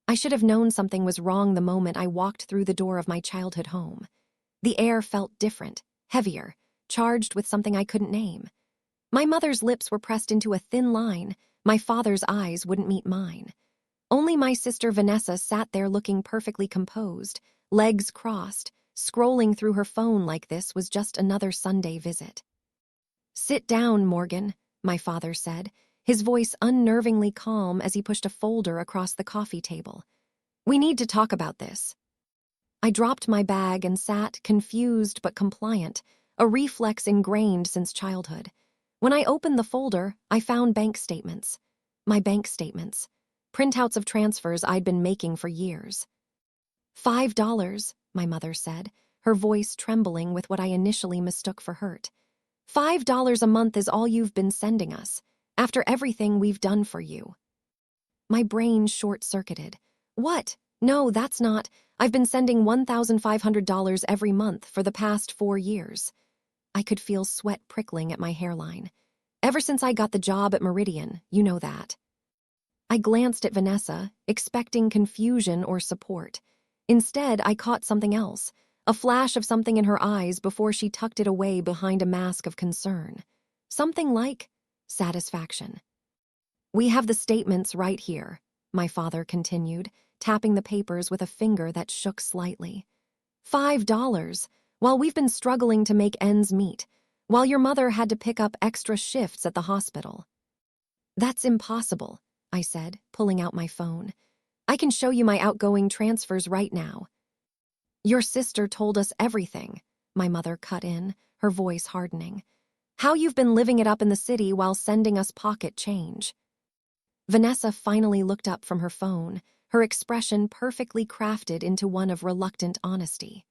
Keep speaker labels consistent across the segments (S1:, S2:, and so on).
S1: I should have known something was wrong the moment I walked through the door of my childhood home. The air felt different, heavier, charged with something I couldn't name. My mother's lips were pressed into a thin line. My father's eyes wouldn't meet mine. Only my sister Vanessa sat there looking perfectly composed, legs crossed, scrolling through her phone like this was just another Sunday visit. "Sit down, Morgan," my father said, his voice unnervingly calm as he pushed a folder across the coffee table. "We need to talk about this." I dropped my bag and sat, confused but compliant, a reflex ingrained since childhood. When I opened the folder, I found bank statements. My bank statements. Printouts of transfers I'd been making for years. $5, my mother said, her voice trembling with what I initially mistook for hurt. $5 a month is all you've been sending us, after everything we've done for you. My brain short-circuited. What? No, that's not. I've been sending $1,500 every month for the past 4 years. I could feel sweat prickling at my hairline. Ever since I got the job at Meridian, you know that. I glanced at Vanessa, expecting confusion or support. Instead, I caught something else, a flash of something in her eyes before she tucked it away behind a mask of concern. Something like satisfaction. "We have the statements right here," my father continued, tapping the papers with a finger that shook slightly. $5, while we've been struggling to make ends meet, while your mother had to pick up extra shifts at the hospital. "That's impossible," I said, pulling out my phone. "I can show you my outgoing transfers right now." "Your sister told us everything," my mother cut in, her voice hardening. "How you've been living it up in the city while sending us pocket change." Vanessa finally looked up from her phone, her expression perfectly crafted into one of reluctant honesty.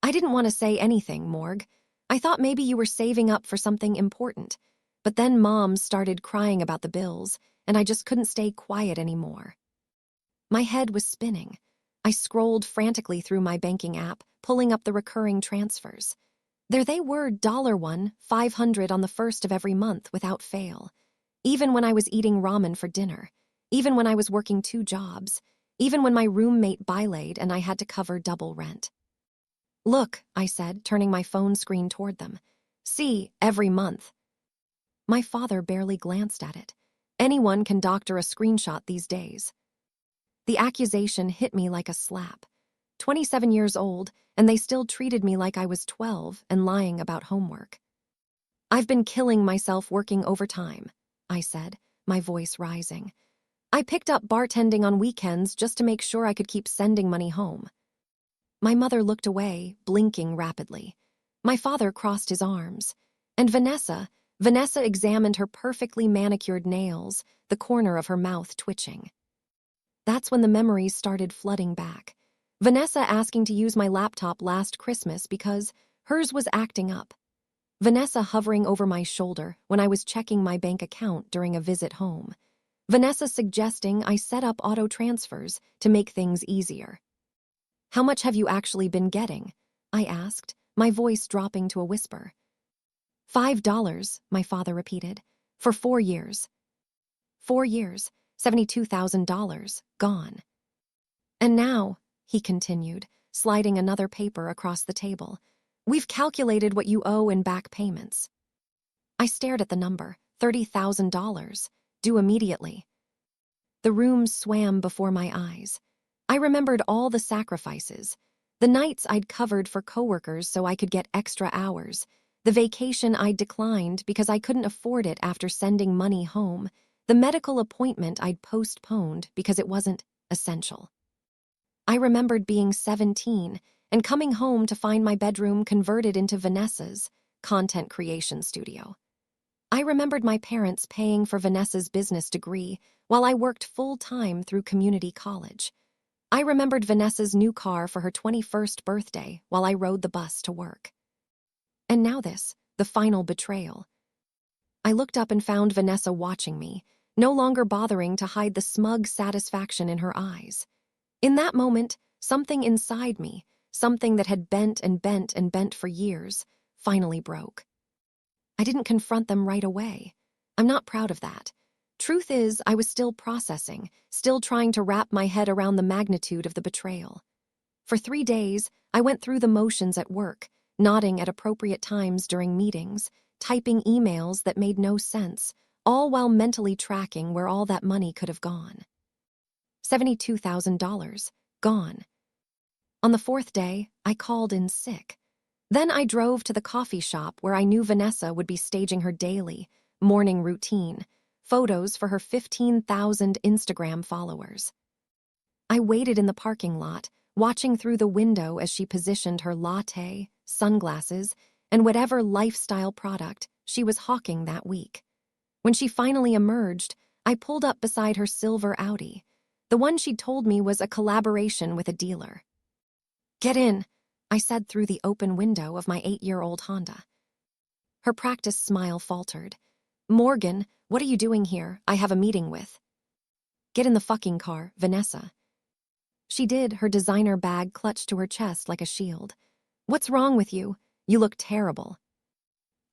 S1: "I didn't want to say anything, Morg. I thought maybe you were saving up for something important. But then Mom started crying about the bills, and I just couldn't stay quiet anymore." My head was spinning. I scrolled frantically through my banking app, pulling up the recurring transfers. There they were, $1, $500 on the first of every month without fail. Even when I was eating ramen for dinner, even when I was working 2 jobs, even when my roommate bilayed and I had to cover double rent. "Look," I said, turning my phone screen toward them. "See, every month." My father barely glanced at it. Anyone can doctor a screenshot these days. The accusation hit me like a slap. 27 years old, and they still treated me like I was 12 and lying about homework. "I've been killing myself working overtime," I said, my voice rising. "I picked up bartending on weekends just to make sure I could keep sending money home." My mother looked away, blinking rapidly. My father crossed his arms. And Vanessa examined her perfectly manicured nails, the corner of her mouth twitching. That's when the memories started flooding back. Vanessa asking to use my laptop last Christmas because hers was acting up. Vanessa hovering over my shoulder when I was checking my bank account during a visit home. Vanessa suggesting I set up auto transfers to make things easier. "How much have you actually been getting?" I asked, my voice dropping to a whisper. $5, my father repeated, "for 4 years. 4 years, $72,000, gone." "And now," he continued, sliding another paper across the table, "we've calculated what you owe in back payments." I stared at the number, $30,000, due immediately. The room swam before my eyes. I remembered all the sacrifices, the nights I'd covered for coworkers so I could get extra hours, the vacation I'd declined because I couldn't afford it after sending money home, the medical appointment I'd postponed because it wasn't essential. I remembered being 17 and coming home to find my bedroom converted into Vanessa's content creation studio. I remembered my parents paying for Vanessa's business degree while I worked full-time through community college. I remembered Vanessa's new car for her 21st birthday while I rode the bus to work. And now this, the final betrayal. I looked up and found Vanessa watching me, no longer bothering to hide the smug satisfaction in her eyes. In that moment, something inside me, something that had bent and bent and bent for years, finally broke. I didn't confront them right away. I'm not proud of that. Truth is, I was still processing, still trying to wrap my head around the magnitude of the betrayal. For 3 days, I went through the motions at work, nodding at appropriate times during meetings, typing emails that made no sense, all while mentally tracking where all that money could have gone. $72,000. Gone. On the 4th day, I called in sick. Then I drove to the coffee shop where I knew Vanessa would be staging her daily, morning routine, photos for her 15,000 Instagram followers. I waited in the parking lot, watching through the window as she positioned her latte, sunglasses, and whatever lifestyle product she was hawking that week. When she finally emerged, I pulled up beside her silver Audi, the one she'd told me was a collaboration with a dealer. "Get in," I said through the open window of my 8-year-old Honda. Her practiced smile faltered. "Morgan, what are you doing here? I have a meeting with." "Get in the fucking car, Vanessa." She did, her designer bag clutched to her chest like a shield. "What's wrong with you? You look terrible."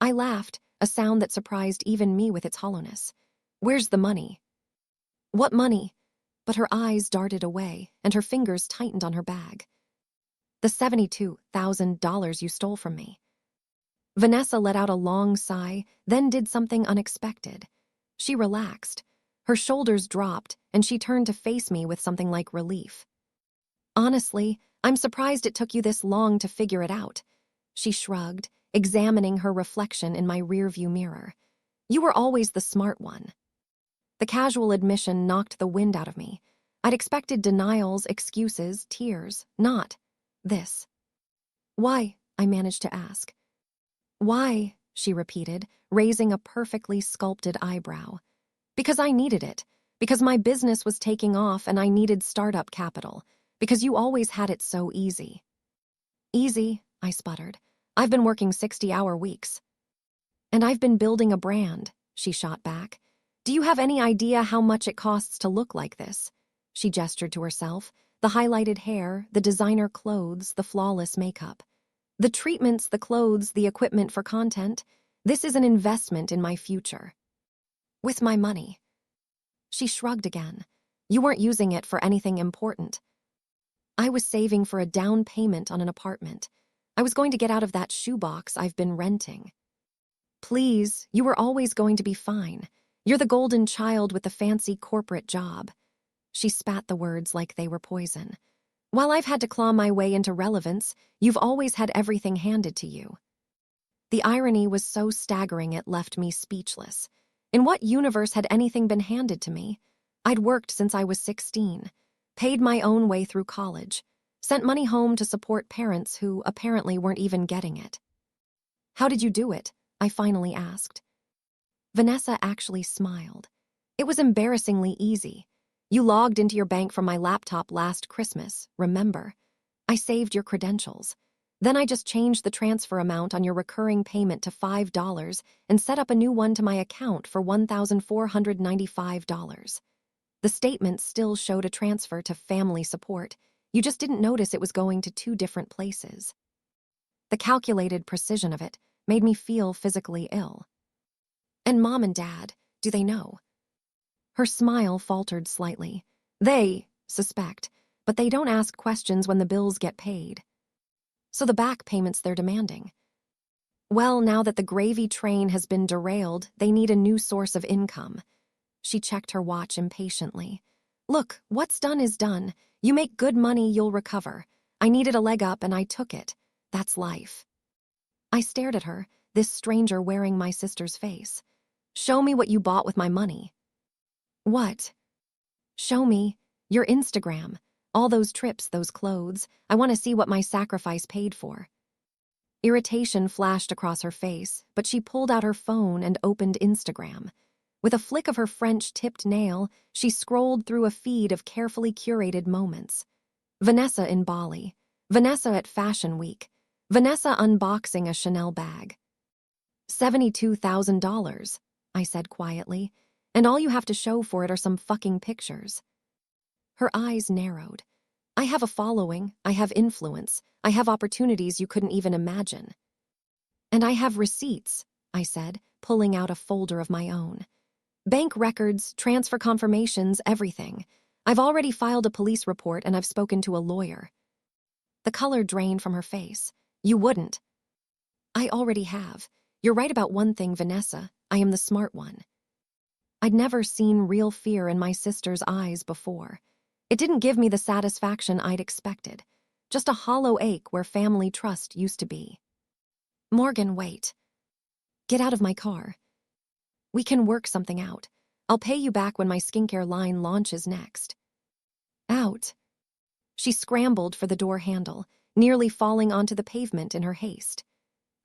S1: I laughed, a sound that surprised even me with its hollowness. "Where's the money?" "What money?" But her eyes darted away, and her fingers tightened on her bag. "The $72,000 you stole from me." Vanessa let out a long sigh, then did something unexpected. She relaxed. Her shoulders dropped, and she turned to face me with something like relief. "Honestly, I'm surprised it took you this long to figure it out." She shrugged, examining her reflection in my rearview mirror. "You were always the smart one." The casual admission knocked the wind out of me. I'd expected denials, excuses, tears, not this. "Why?" I managed to ask. "Why?" she repeated, raising a perfectly sculpted eyebrow. "Because I needed it. Because my business was taking off and I needed startup capital. Because you always had it so easy." "Easy," I sputtered. "I've been working 60-hour weeks." "And I've been building a brand," she shot back. "Do you have any idea how much it costs to look like this?" She gestured to herself, the highlighted hair, the designer clothes, the flawless makeup. "The treatments, the clothes, the equipment for content. This is an investment in my future." "With my money." She shrugged again. "You weren't using it for anything important." "I was saving for a down payment on an apartment. I was going to get out of that shoebox I've been renting." "Please, you were always going to be fine. You're the golden child with the fancy corporate job." She spat the words like they were poison. "While I've had to claw my way into relevance, you've always had everything handed to you." The irony was so staggering it left me speechless. In what universe had anything been handed to me? I'd worked since I was 16, paid my own way through college, sent money home to support parents who apparently weren't even getting it. "How did you do it?" I finally asked. Vanessa actually smiled. "It was embarrassingly easy. You logged into your bank from my laptop last Christmas, remember? I saved your credentials. Then I just changed the transfer amount on your recurring payment to $5 and set up a new one to my account for $1,495. The statement still showed a transfer to family support. You just didn't notice it was going to 2 different places." The calculated precision of it made me feel physically ill. "And Mom and Dad, do they know?" Her smile faltered slightly. "They suspect, but they don't ask questions when the bills get paid." "So the back payments they're demanding?" "Well, now that the gravy train has been derailed, they need a new source of income." She checked her watch impatiently. "Look, what's done is done. You make good money, you'll recover. I needed a leg up and I took it. That's life." I stared at her, this stranger wearing my sister's face. "Show me what you bought with my money." "What?" "Show me. Your Instagram. All those trips, those clothes. I want to see what my sacrifice paid for." Irritation flashed across her face, but she pulled out her phone and opened Instagram. With a flick of her French-tipped nail, she scrolled through a feed of carefully curated moments. Vanessa in Bali. Vanessa at Fashion Week. Vanessa unboxing a Chanel bag. $72,000, I said quietly, "and all you have to show for it are some fucking pictures." Her eyes narrowed. "I have a following, I have influence, I have opportunities you couldn't even imagine." "And I have receipts," I said, pulling out a folder of my own. Bank records, transfer confirmations, everything. I've already filed a police report and I've spoken to a lawyer. The color drained from her face. You wouldn't. I already have. You're right about one thing, Vanessa. I am the smart one. I'd never seen real fear in my sister's eyes before. It didn't give me the satisfaction I'd expected. Just a hollow ache where family trust used to be. Morgan, wait. Get out of my car. We can work something out. I'll pay you back when my skincare line launches next. Out. She scrambled for the door handle, nearly falling onto the pavement in her haste.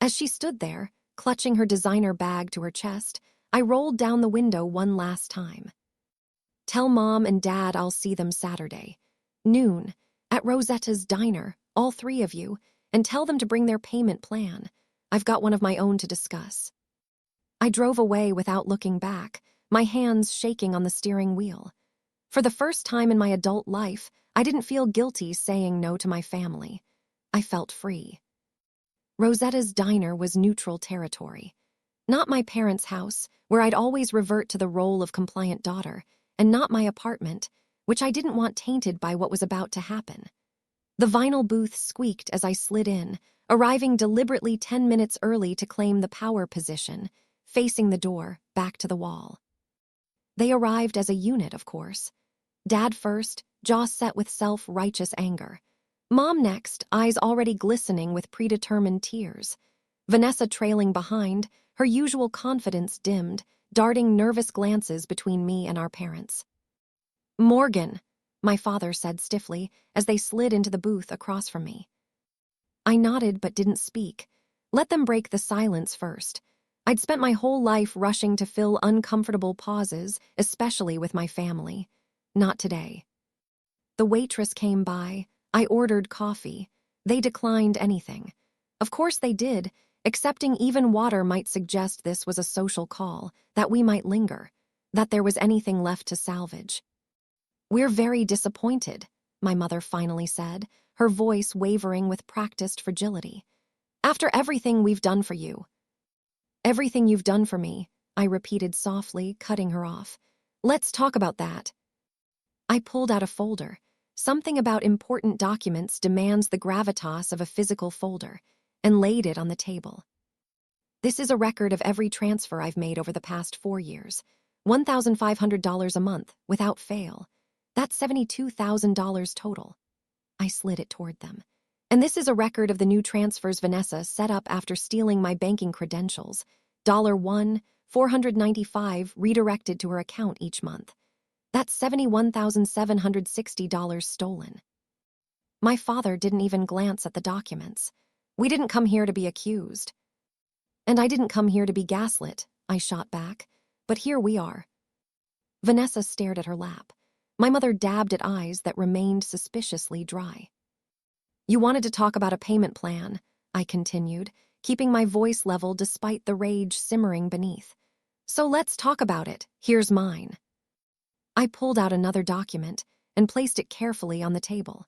S1: As she stood there, clutching her designer bag to her chest, I rolled down the window one last time. Tell Mom and Dad I'll see them Saturday. Noon, at Rosetta's Diner, all three of you, and tell them to bring their payment plan. I've got one of my own to discuss. I drove away without looking back, my hands shaking on the steering wheel. For the first time in my adult life, I didn't feel guilty saying no to my family. I felt free. Rosetta's Diner was neutral territory. Not my parents' house, where I'd always revert to the role of compliant daughter, and not my apartment, which I didn't want tainted by what was about to happen. The vinyl booth squeaked as I slid in, arriving deliberately 10 minutes early to claim the power position, facing the door, back to the wall. They arrived as a unit, of course. Dad first, jaw set with self-righteous anger. Mom next, eyes already glistening with predetermined tears. Vanessa trailing behind, her usual confidence dimmed, darting nervous glances between me and our parents. Morgan, my father said stiffly as they slid into the booth across from me. I nodded but didn't speak. Let them break the silence first. I'd spent my whole life rushing to fill uncomfortable pauses, especially with my family. Not today. The waitress came by. I ordered coffee. They declined anything. Of course they did. Accepting even water might suggest this was a social call, that we might linger, that there was anything left to salvage. We're very disappointed, my mother finally said, her voice wavering with practiced fragility. After everything we've done for you. Everything you've done for me, I repeated softly, cutting her off. Let's talk about that. I pulled out a folder. Something about important documents demands the gravitas of a physical folder, and laid it on the table. This is a record of every transfer I've made over the past 4 years. $1,500 a month, without fail. That's $72,000 total. I slid it toward them. And this is a record of the new transfers Vanessa set up after stealing my banking credentials. $1, $495 redirected to her account each month. That's $71,760 stolen. My father didn't even glance at the documents. We didn't come here to be accused. And I didn't come here to be gaslit, I shot back. But here we are. Vanessa stared at her lap. My mother dabbed at eyes that remained suspiciously dry. You wanted to talk about a payment plan, I continued, keeping my voice level despite the rage simmering beneath. So let's talk about it. Here's mine. I pulled out another document and placed it carefully on the table.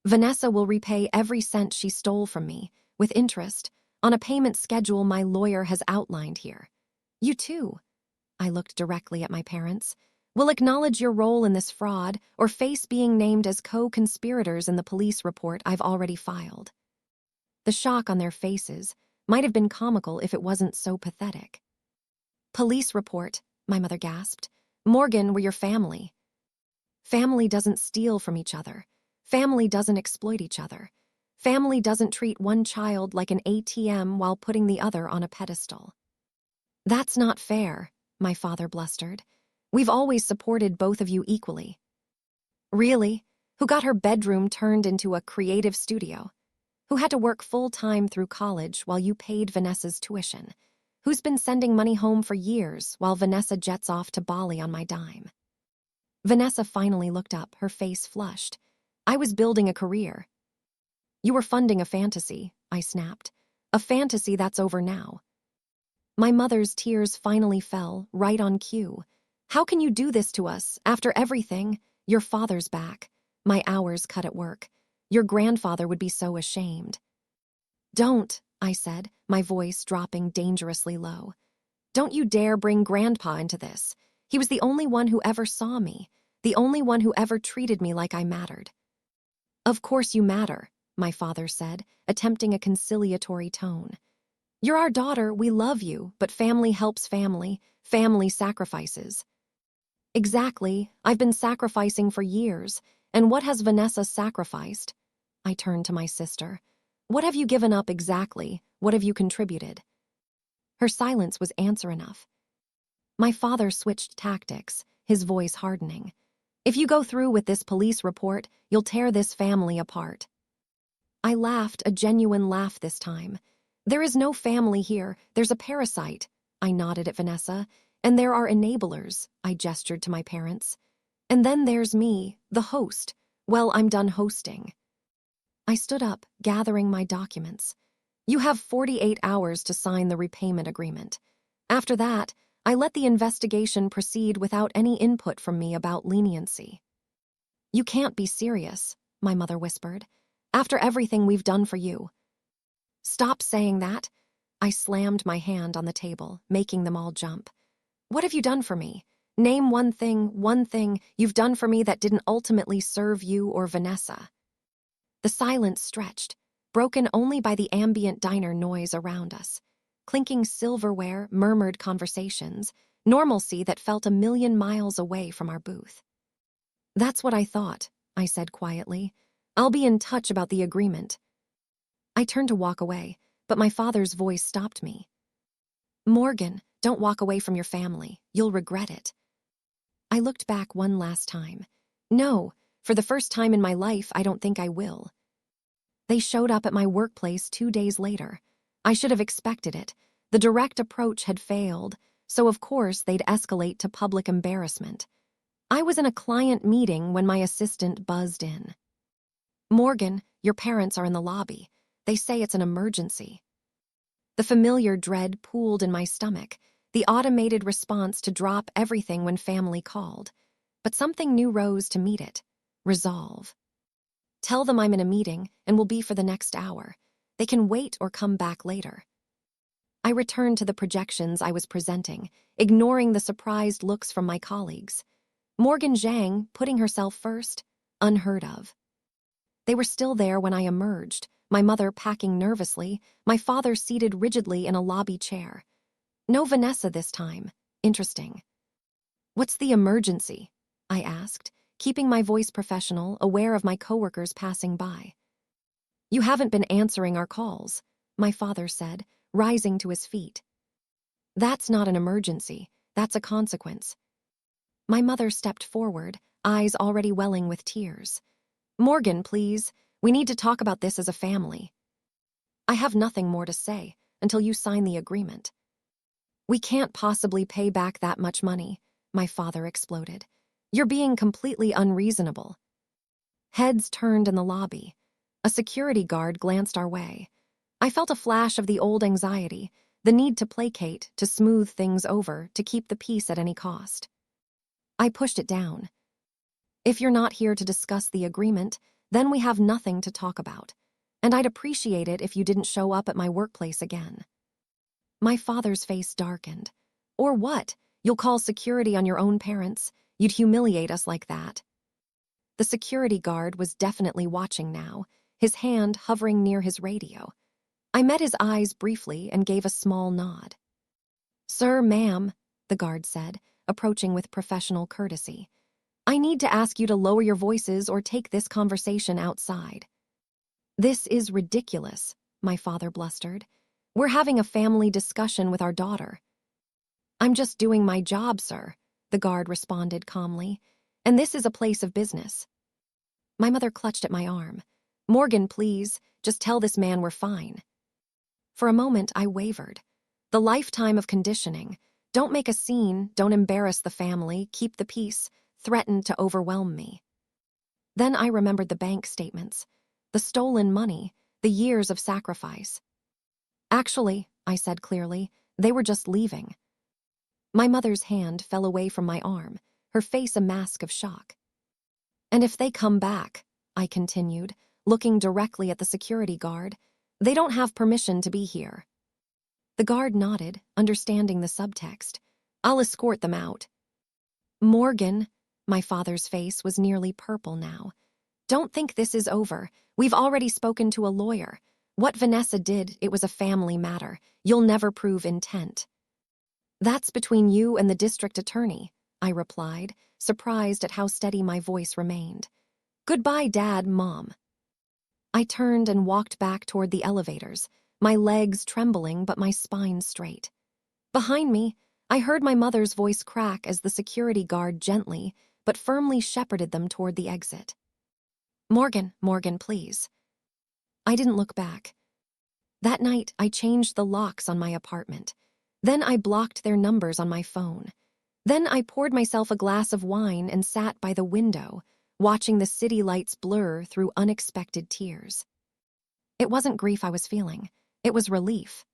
S1: Vanessa will repay every cent she stole from me, with interest, on a payment schedule my lawyer has outlined here. You too. I looked directly at my parents. Will acknowledge your role in this fraud or face being named as co-conspirators in the police report I've already filed. The shock on their faces might have been comical if it wasn't so pathetic. Police report, my mother gasped. Morgan, we're your family. Family doesn't steal from each other. Family doesn't exploit each other. Family doesn't treat one child like an ATM while putting the other on a pedestal. That's not fair, my father blustered. We've always supported both of you equally. Really? Who got her bedroom turned into a creative studio? Who had to work full-time through college while you paid Vanessa's tuition? Who's been sending money home for years while Vanessa jets off to Bali on my dime? Vanessa finally looked up, her face flushed. I was building a career. You were funding a fantasy, I snapped. A fantasy that's over now. My mother's tears finally fell, right on cue. How can you do this to us, after everything? Your father's back. My hours cut at work. Your grandfather would be so ashamed. Don't, I said, my voice dropping dangerously low. Don't you dare bring Grandpa into this. He was the only one who ever saw me, the only one who ever treated me like I mattered. Of course you matter, my father said, attempting a conciliatory tone. You're our daughter, we love you, but family helps family, family sacrifices. Exactly, I've been sacrificing for years, and what has Vanessa sacrificed? I turned to my sister. What have you given up exactly? What have you contributed? Her silence was answer enough. My father switched tactics, his voice hardening. If you go through with this police report, you'll tear this family apart. I laughed, a genuine laugh this time. There is no family here, there's a parasite. I nodded at Vanessa. And there are enablers, I gestured to my parents. And then there's me, the host. Well, I'm done hosting. I stood up, gathering my documents. You have 48 hours to sign the repayment agreement. After that, I let the investigation proceed without any input from me about leniency. You can't be serious, my mother whispered. After everything we've done for you. Stop saying that. I slammed my hand on the table, making them all jump. What have you done for me? Name one thing you've done for me that didn't ultimately serve you or Vanessa. The silence stretched, broken only by the ambient diner noise around us. Clinking silverware, murmured conversations, normalcy that felt a million miles away from our booth. That's what I thought, I said quietly. I'll be in touch about the agreement. I turned to walk away, but my father's voice stopped me. Morgan, don't walk away from your family. You'll regret it. I looked back one last time. No, for the first time in my life, I don't think I will. They showed up at my workplace 2 days later. I should have expected it. The direct approach had failed, so of course they'd escalate to public embarrassment. I was in a client meeting when my assistant buzzed in. Morgan, your parents are in the lobby. They say it's an emergency. The familiar dread pooled in my stomach, the automated response to drop everything when family called. But something new rose to meet it. Resolve. Tell them I'm in a meeting and will be for the next hour. They can wait or come back later. I returned to the projections I was presenting, ignoring the surprised looks from my colleagues. Morgan Zhang, putting herself first, unheard of. They were still there when I emerged, my mother packing nervously, my father seated rigidly in a lobby chair. No Vanessa this time. Interesting. What's the emergency? I asked, keeping my voice professional, aware of my coworkers passing by. You haven't been answering our calls, my father said, rising to his feet. That's not an emergency, that's a consequence. My mother stepped forward, eyes already welling with tears. Morgan, please, we need to talk about this as a family. I have nothing more to say until you sign the agreement. We can't possibly pay back that much money, my father exploded. You're being completely unreasonable. Heads turned in the lobby. A security guard glanced our way. I felt a flash of the old anxiety, the need to placate, to smooth things over, to keep the peace at any cost. I pushed it down. If you're not here to discuss the agreement, then we have nothing to talk about, and I'd appreciate it if you didn't show up at my workplace again. My father's face darkened. Or what? You'll call security on your own parents? You'd humiliate us like that. The security guard was definitely watching now, his hand hovering near his radio. I met his eyes briefly and gave a small nod. Sir, ma'am, the guard said, approaching with professional courtesy. I need to ask you to lower your voices or take this conversation outside. This is ridiculous, my father blustered. We're having a family discussion with our daughter. I'm just doing my job, sir, the guard responded calmly. And this is a place of business. My mother clutched at my arm. Morgan, please, just tell this man we're fine. For a moment, I wavered. The lifetime of conditioning. Don't make a scene, don't embarrass the family, keep the peace, threatened to overwhelm me. Then I remembered the bank statements, the stolen money, the years of sacrifice. Actually, I said clearly, they were just leaving. My mother's hand fell away from my arm, her face a mask of shock. And if they come back, I continued, looking directly at the security guard, they don't have permission to be here. The guard nodded, understanding the subtext. I'll escort them out. Morgan, my father's face was nearly purple now. Don't think this is over. We've already spoken to a lawyer. What Vanessa did, it was a family matter. You'll never prove intent. That's between you and the district attorney, I replied, surprised at how steady my voice remained. Goodbye, Dad, Mom. I turned and walked back toward the elevators, my legs trembling but my spine straight. Behind me, I heard my mother's voice crack as the security guard gently but firmly shepherded them toward the exit. Morgan, please. I didn't look back. That night, I changed the locks on my apartment. Then I blocked their numbers on my phone. Then I poured myself a glass of wine and sat by the window, watching the city lights blur through unexpected tears. It wasn't grief I was feeling. It was relief.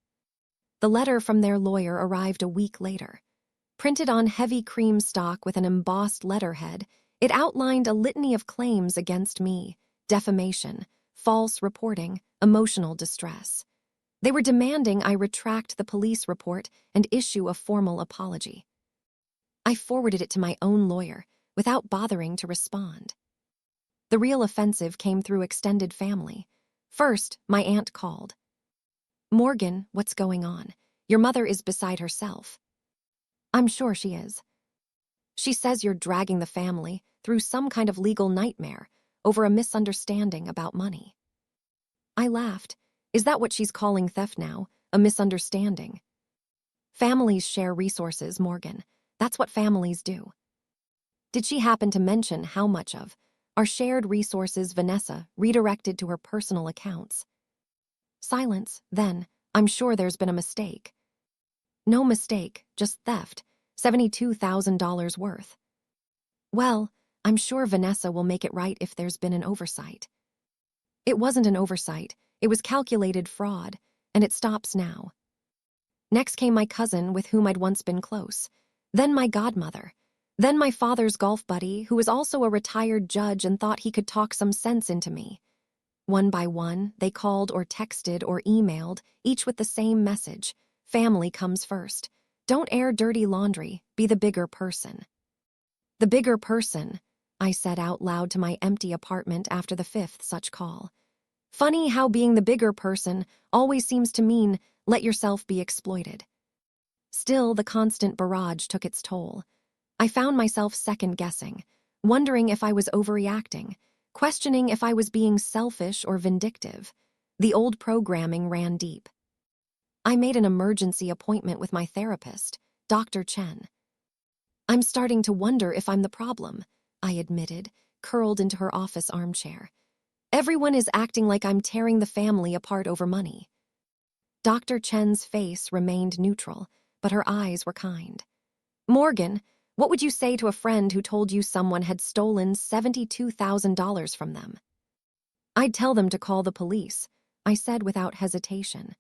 S1: The letter from their lawyer arrived a week later. Printed on heavy cream stock with an embossed letterhead, it outlined a litany of claims against me: defamation, false reporting, emotional distress. They were demanding I retract the police report and issue a formal apology. I forwarded it to my own lawyer without bothering to respond. The real offensive came through extended family. First, my aunt called. Morgan, what's going on? Your mother is beside herself. I'm sure she is. She says you're dragging the family through some kind of legal nightmare over a misunderstanding about money. I laughed. Is that what she's calling theft now? A misunderstanding? Families share resources, Morgan. That's what families do. Did she happen to mention how much of our shared resources Vanessa redirected to her personal accounts? Silence, then. I'm sure there's been a mistake. No mistake, just theft. $72,000 worth. Well, I'm sure Vanessa will make it right if there's been an oversight. It wasn't an oversight. It was calculated fraud, and it stops now. Next came my cousin, with whom I'd once been close. Then my godmother. Then my father's golf buddy, who was also a retired judge and thought he could talk some sense into me. One by one, they called or texted or emailed, each with the same message: family comes first. Don't air dirty laundry, be the bigger person. The bigger person, I said out loud to my empty apartment after the fifth such call. Funny how being the bigger person always seems to mean let yourself be exploited. Still, the constant barrage took its toll. I found myself second-guessing, wondering if I was overreacting, questioning if I was being selfish or vindictive. The old programming ran deep. I made an emergency appointment with my therapist, Dr. Chen. I'm starting to wonder if I'm the problem, I admitted, curled into her office armchair. Everyone is acting like I'm tearing the family apart over money. Dr. Chen's face remained neutral, but her eyes were kind. Morgan, what would you say to a friend who told you someone had stolen $72,000 from them? I'd tell them to call the police, I said without hesitation.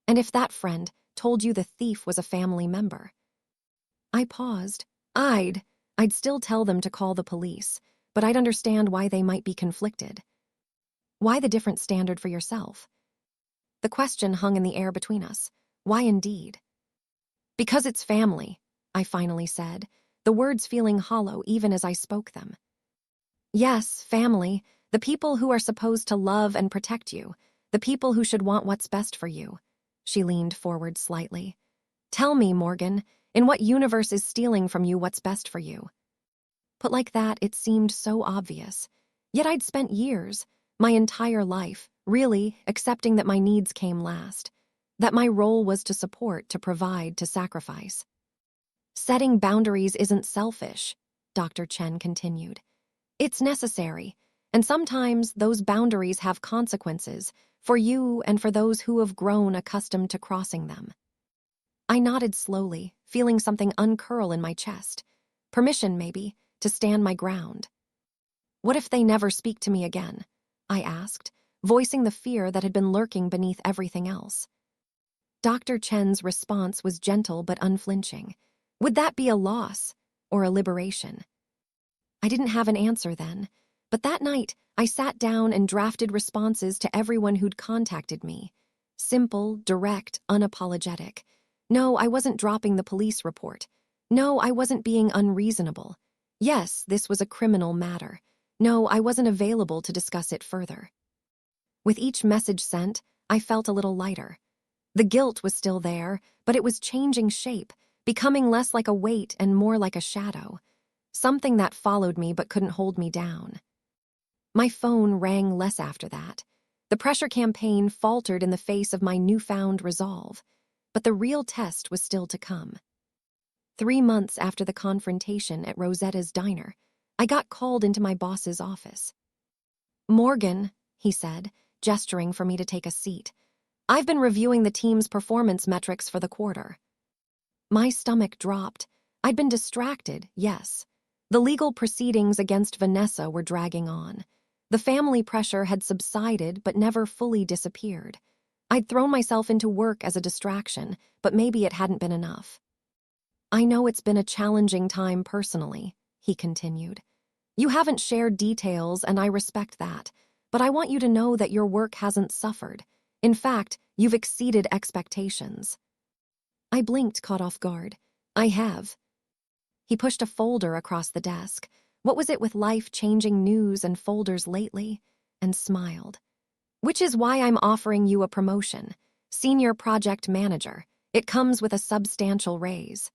S1: And if that friend told you the thief was a family member? I paused. I'd still tell them to call the police, but I'd understand why they might be conflicted. Why the different standard for yourself? The question hung in the air between us. Why indeed? Because it's family, I finally said, the words feeling hollow even as I spoke them. Yes, family, the people who are supposed to love and protect you, the people who should want what's best for you. She leaned forward slightly. Tell me, Morgan, in what universe is stealing from you what's best for you? Put like that, it seemed so obvious. Yet I'd spent years, my entire life, really accepting that my needs came last, that my role was to support, to provide, to sacrifice. Setting boundaries isn't selfish, Dr. Chen continued. It's necessary, and sometimes those boundaries have consequences for you and for those who have grown accustomed to crossing them. I nodded slowly, feeling something uncurl in my chest. Permission, maybe, to stand my ground. What if they never speak to me again? I asked, voicing the fear that had been lurking beneath everything else. Dr. Chen's response was gentle but unflinching. Would that be a loss or a liberation? I didn't have an answer then, but that night I sat down and drafted responses to everyone who'd contacted me. Simple, direct, unapologetic. No, I wasn't dropping the police report. No, I wasn't being unreasonable. Yes, this was a criminal matter. No, I wasn't available to discuss it further. With each message sent, I felt a little lighter. The guilt was still there, but it was changing shape, becoming less like a weight and more like a shadow. Something that followed me but couldn't hold me down. My phone rang less after that. The pressure campaign faltered in the face of my newfound resolve, but the real test was still to come. 3 months after the confrontation at Rosetta's diner, I got called into my boss's office. "Morgan," he said, gesturing for me to take a seat, "I've been reviewing the team's performance metrics for the quarter." My stomach dropped. I'd been distracted, yes. The legal proceedings against Vanessa were dragging on. The family pressure had subsided but never fully disappeared. I'd thrown myself into work as a distraction, but maybe it hadn't been enough. "I know it's been a challenging time personally," he continued. "You haven't shared details, and I respect that, but I want you to know that your work hasn't suffered. In fact, you've exceeded expectations." I blinked, caught off guard. "I have." He pushed a folder across the desk. What was it with life-changing news and folders lately? And smiled. "Which is why I'm offering you a promotion. Senior Project Manager. It comes with a substantial raise."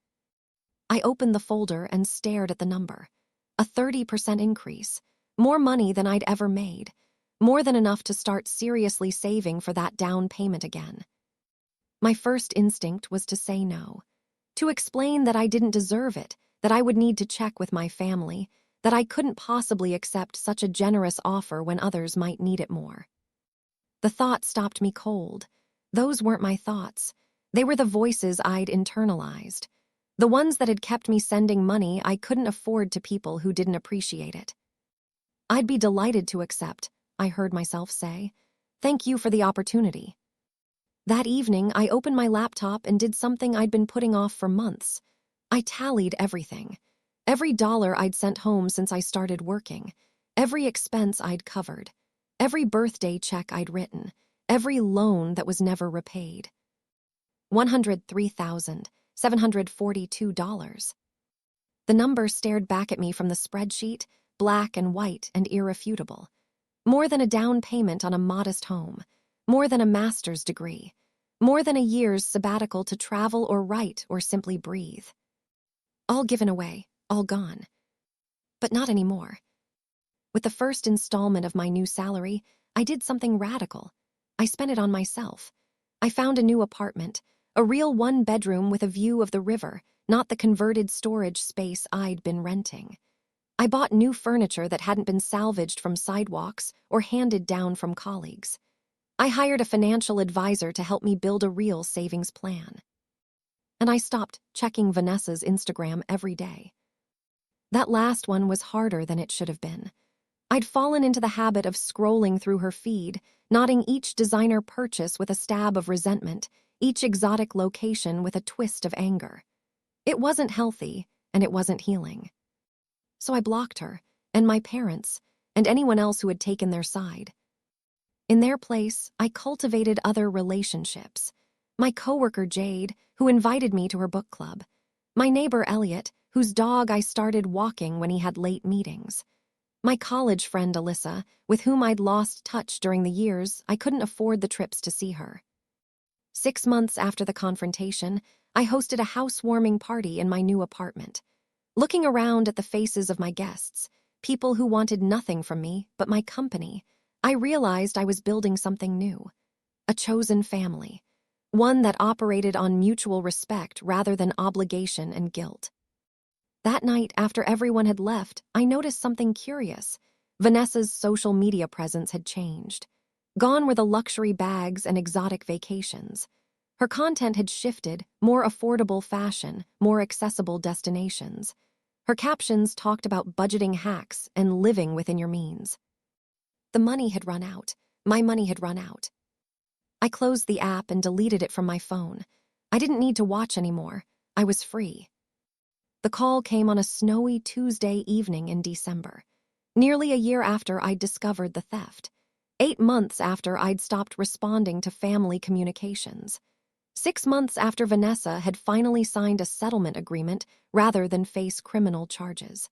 S1: I opened the folder and stared at the number. A 30% increase. More money than I'd ever made. More than enough to start seriously saving for that down payment again. My first instinct was to say no. To explain that I didn't deserve it, that I would need to check with my family, that I couldn't possibly accept such a generous offer when others might need it more. The thought stopped me cold. Those weren't my thoughts. They were the voices I'd internalized. The ones that had kept me sending money I couldn't afford to people who didn't appreciate it. "I'd be delighted to accept," I heard myself say. "Thank you for the opportunity." That evening, I opened my laptop and did something I'd been putting off for months. I tallied everything. Every dollar I'd sent home since I started working. Every expense I'd covered. Every birthday check I'd written. Every loan that was never repaid. $103,742. The number stared back at me from the spreadsheet, black and white and irrefutable. More than a down payment on a modest home. More than a master's degree. More than a year's sabbatical to travel or write or simply breathe. All given away, all gone. But not anymore. With the first installment of my new salary, I did something radical. I spent it on myself. I found a new apartment, a real one-bedroom with a view of the river, not the converted storage space I'd been renting. I bought new furniture that hadn't been salvaged from sidewalks or handed down from colleagues. I hired a financial advisor to help me build a real savings plan. And I stopped checking Vanessa's Instagram every day. That last one was harder than it should have been. I'd fallen into the habit of scrolling through her feed, noting each designer purchase with a stab of resentment, each exotic location with a twist of anger. It wasn't healthy, and it wasn't healing. So I blocked her, and my parents, and anyone else who had taken their side. In their place, I cultivated other relationships. My coworker Jade, who invited me to her book club. My neighbor Elliot, whose dog I started walking when he had late meetings. My college friend Alyssa, with whom I'd lost touch during the years I couldn't afford the trips to see her. 6 months after the confrontation, I hosted a housewarming party in my new apartment. Looking around at the faces of my guests, people who wanted nothing from me but my company, I realized I was building something new. A chosen family. One that operated on mutual respect rather than obligation and guilt. That night, after everyone had left, I noticed something curious. Vanessa's social media presence had changed. Gone were the luxury bags and exotic vacations. Her content had shifted, more affordable fashion, more accessible destinations. Her captions talked about budgeting hacks and living within your means. The money had run out. My money had run out. I closed the app and deleted it from my phone. I didn't need to watch anymore. I was free. The call came on a snowy Tuesday evening in December, nearly a year after I'd discovered the theft. 8 months after I'd stopped responding to family communications. 6 months after Vanessa had finally signed a settlement agreement rather than face criminal charges.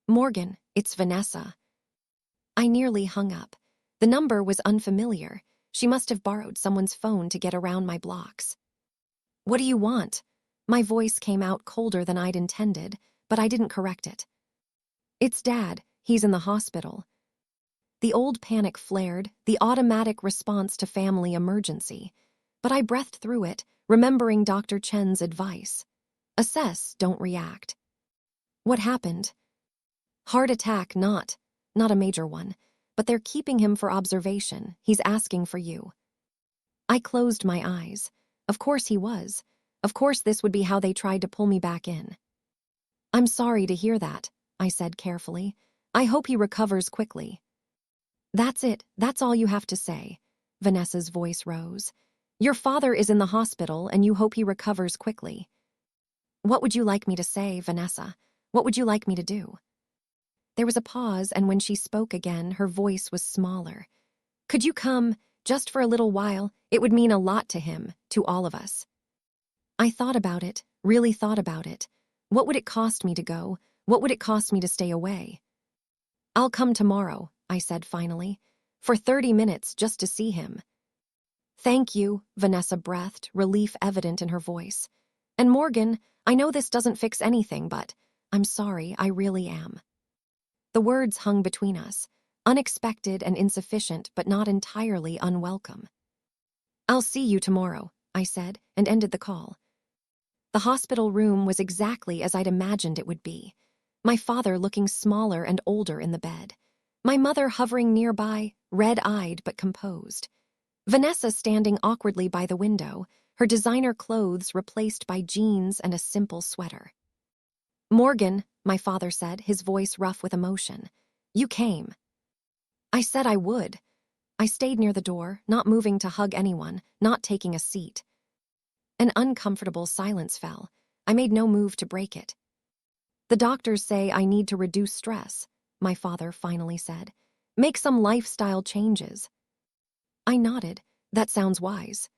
S1: "Morgan, it's Vanessa." I nearly hung up. The number was unfamiliar. She must have borrowed someone's phone to get around my blocks. "What do you want?" My voice came out colder than I'd intended, but I didn't correct it. "It's Dad. He's in the hospital." The old panic flared, the automatic response to family emergency. But I breathed through it, remembering Dr. Chen's advice. Assess, don't react. "What happened?" "Heart attack, not a major one. But they're keeping him for observation. He's asking for you." I closed my eyes. Of course he was. Of course this would be how they tried to pull me back in. "I'm sorry to hear that," I said carefully. "I hope he recovers quickly." "That's it. That's all you have to say." Vanessa's voice rose. "Your father is in the hospital and you hope he recovers quickly." "What would you like me to say, Vanessa? What would you like me to do?" There was a pause, and when she spoke again, her voice was smaller. "Could you come, just for a little while? It would mean a lot to him, to all of us." I thought about it, really thought about it. What would it cost me to go? What would it cost me to stay away? "I'll come tomorrow," I said finally. "For 30 minutes just to see him." "Thank you," Vanessa breathed, relief evident in her voice. "And Morgan, I know this doesn't fix anything, but I'm sorry, I really am." The words hung between us, unexpected and insufficient, but not entirely unwelcome. "I'll see you tomorrow," I said, and ended the call. The hospital room was exactly as I'd imagined it would be. My father looking smaller and older in the bed. My mother hovering nearby, red-eyed but composed. Vanessa standing awkwardly by the window, her designer clothes replaced by jeans and a simple sweater. "Morgan," my father said, his voice rough with emotion. "You came." I said I would. I stayed near the door, not moving to hug anyone, not taking a seat. An uncomfortable silence fell. I made no move to break it. "The doctors say I need to reduce stress," my father finally said. "Make some lifestyle changes." I nodded. "That sounds wise."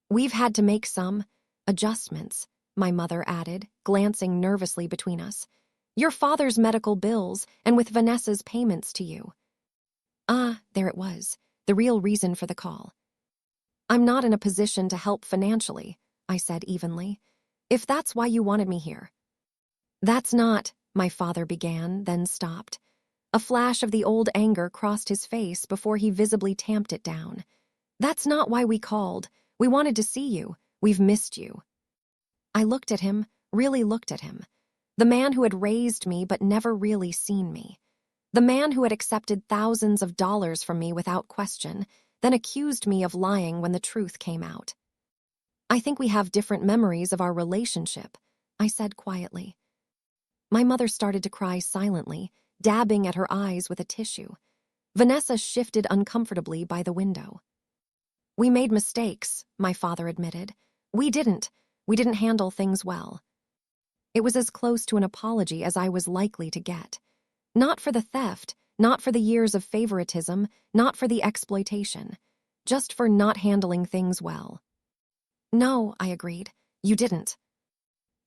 S1: "We've had to make some adjustments," my mother added, glancing nervously between us. "Your father's medical bills and with Vanessa's payments to you." There it was, the real reason for the call. "I'm not in a position to help financially," I said evenly. "If that's why you wanted me here." "That's not," my father began, then stopped. A flash of the old anger crossed his face before he visibly tamped it down. "That's not why we called. We wanted to see you. We've missed you." I looked at him, really looked at him. The man who had raised me but never really seen me. The man who had accepted thousands of dollars from me without question, then accused me of lying when the truth came out. "I think we have different memories of our relationship," I said quietly. My mother started to cry silently, dabbing at her eyes with a tissue. Vanessa shifted uncomfortably by the window. "We made mistakes," my father admitted. We didn't handle things well." It was as close to an apology as I was likely to get. Not for the theft, not for the years of favoritism, not for the exploitation. Just for not handling things well. "No," I agreed. "You didn't."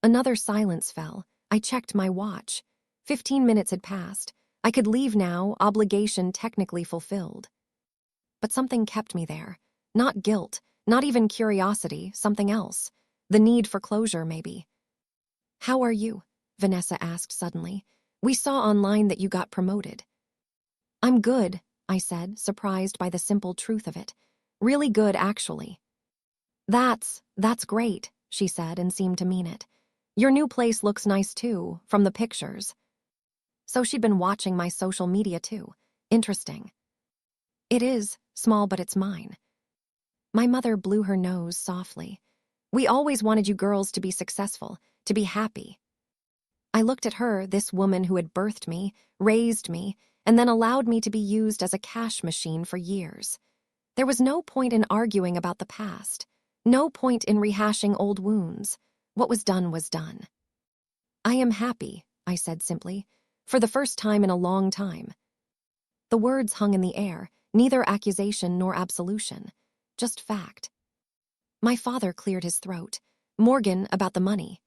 S1: Another silence fell. I checked my watch. 15 minutes had passed. I could leave now, obligation technically fulfilled. But something kept me there. Not guilt, not even curiosity, something else. The need for closure, maybe. "How are you?" Vanessa asked suddenly. "We saw online that you got promoted." "I'm good," I said, surprised by the simple truth of it. "Really good, actually." That's great," she said and seemed to mean it. "Your new place looks nice too, from the pictures." So she'd been watching my social media too. Interesting. "It is, small but it's mine." My mother blew her nose softly. "We always wanted you girls to be successful, to be happy." I looked at her, this woman who had birthed me, raised me, and then allowed me to be used as a cash machine for years. There was no point in arguing about the past. No point in rehashing old wounds. What was done was done. "I am happy," I said simply, "for the first time in a long time." The words hung in the air, Neither accusation nor absolution. Just fact. My father cleared his throat. Morgan, about the money.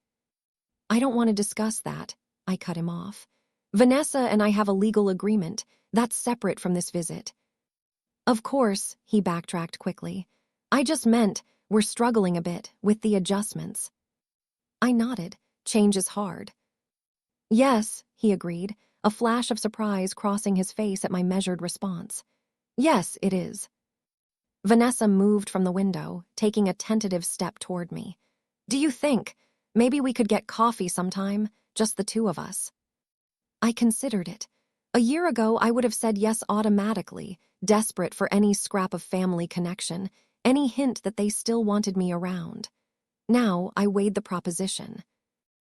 S1: I don't want to discuss that. I cut him off. Vanessa and I have a legal agreement. That's separate from this visit. Of course, he backtracked quickly. I just meant we're struggling a bit with the adjustments. I nodded. Change is hard. Yes, he agreed, a flash of surprise crossing his face at my measured response. Yes, it is. Vanessa moved from the window, taking a tentative step toward me. Do you think maybe we could get coffee sometime, just the two of us? I considered it. A year ago, I would have said yes automatically, desperate for any scrap of family connection, any hint that they still wanted me around. Now, I weighed the proposition.